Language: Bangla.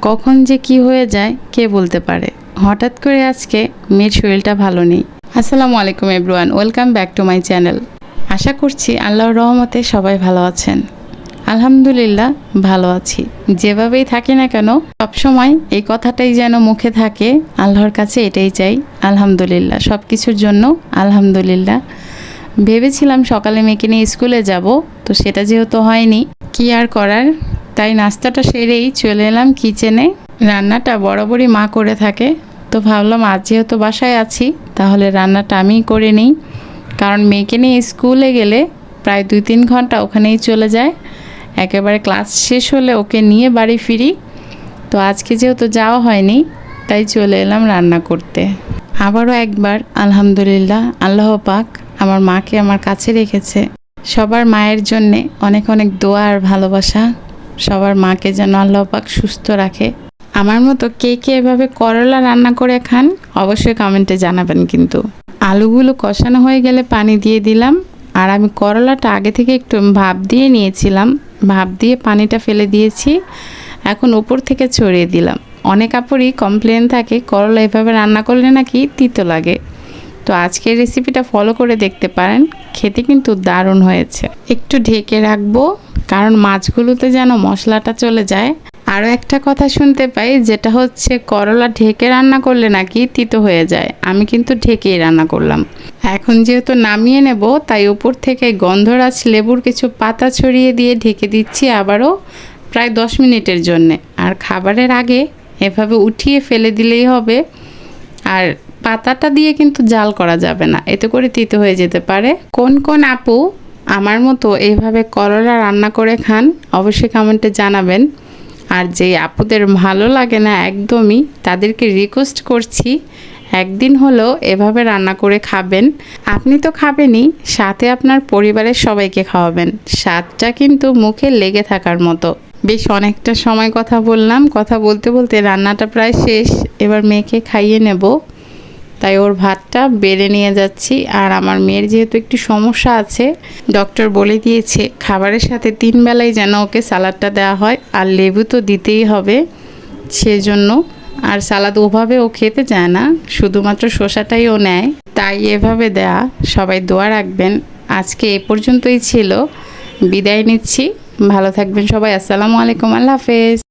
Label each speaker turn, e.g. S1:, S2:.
S1: কখন যে কি হয়ে যায় কে বলতে পারে। হঠাৎ করে আজকে মেয়ের শরীরটা ভালো নেই। আসসালামু আলাইকুম everyone, welcome back to my channel. আশা করছি আল্লাহর রহমতে সবাই ভালো আছেন। আলহামদুলিল্লাহ ভালো আছি। যেভাবেই থাকি না কেন সবসময় এই কথাটাই যেন মুখে থাকে, আল্লাহর কাছে এটাই চাই আলহামদুলিল্লাহ, সব কিছুর জন্য আলহামদুলিল্লাহ। ভেবেছিলাম সকালে মেয়েকে নিয়ে স্কুলে যাব, তো সেটা যেহেতু হয়নি, কি আর করার, তাই নাস্তাটা সেরেই চলে এলাম কিচেনে। রান্নাটা বরাবরই মা করে থাকে, তো ভাবলাম আজ যেহেতু বাসায় আছি তাহলে রান্নাটা আমিই করে নিই। কারণ মেয়েকে নিয়ে স্কুলে গেলে প্রায় 2-3 ঘন্টা ওখানেই চলে যায়। একেবারে ক্লাস শেষ হলে ওকে নিয়ে বাড়ি ফিরি। তো আজকে যেহেতু যাওয়া হয়নি তাই চলে এলাম রান্না করতে। আবারও একবার আলহামদুলিল্লাহ, আল্লাহ পাক আমার মাকে আমার কাছে রেখেছে। সবার মায়ের জন্যে অনেক অনেক দোয়া আর ভালোবাসা। সবার মাকে যেন আল্লাহ পাক সুস্থ রাখে। আমার মতো কে কে এভাবে করলা রান্না করে খান অবশ্যই কমেন্টে জানাবেন। কিন্তু আলুগুলো কষানো হয়ে গেলে পানি দিয়ে দিলাম। আর আমি করলাটা আগে থেকে একটু ভাপ দিয়ে নিয়েছিলাম, ভাপ দিয়ে পানিটা ফেলে দিয়েছি, এখন উপর থেকে ছড়িয়ে দিলাম। অনেক আপুরই কমপ্লেন থাকে করলা এভাবে রান্না করলে নাকি তিতো লাগে। তো আজকের রেসিপিটা ফলো করে দেখতে পারেন, খেতে কিন্তু দারুণ হয়েছে। একটু ঢেকে রাখবো কারণ মাছগুলোতে যেন মশলাটা চলে যায়। আরও একটা কথা শুনতে পাই, যেটা হচ্ছে করলা ঢেকে রান্না করলে নাকি তিতো হয়ে যায়। আমি কিন্তু ঢেকেই রান্না করলাম। এখন যেহেতু নামিয়ে নেব তাই উপর থেকে গন্ধরাজ লেবুর কিছু পাতা ছড়িয়ে দিয়ে ঢেকে দিচ্ছি আবারও প্রায় 10 মিনিটের জন্যে। আর খাবারের আগে এভাবে উঠিয়ে ফেলে দিলেই হবে। আর পাতাটা দিয়ে কিন্তু জাল করা যাবে না, এতে করে তিতো হয়ে যেতে পারে। কোন কোন আপু আমার মতো এইভাবে করলা রান্না করে খান অবশ্যই কমেন্টে জানাবেন। আর যে আপুদের ভালো লাগে না একদমই, তাদেরকে রিকোয়েস্ট করছি একদিন হলেও এভাবে রান্না করে খাবেন। আপনি তো খাবেনই, সাথে আপনার পরিবারের সবাইকে খাওয়াবেন। স্বাদটা কিন্তু মুখে লেগে থাকার মতো। বেশ অনেকটা সময় কথা বললাম, কথা বলতে বলতে রান্নাটা প্রায় শেষ। এবার মেয়েকে খাইয়ে নেব, তাই ওর ভাতটা বেড়ে নিয়ে যাচ্ছি। আর আমার মেয়ের যেহেতু একটু সমস্যা আছে, ডক্টর বলে দিয়েছে খাবারের সাথে 3 বেলায় যেন ওকে সালাডটা দেওয়া হয়, আর লেবু তো দিতেই হবে সেজন্য। আর সালাদ ওভাবে ও খেতে চায় না, শুধুমাত্র শসাটাই ও নেয়, তাই এভাবে দেয়া। সবাই দোয়া রাখবেন। আজকে এ পর্যন্তই ছিল, বিদায় নিচ্ছি। ভালো থাকবেন সবাই। আসসালামু আলাইকুম, আল্লাহ হাফেজ।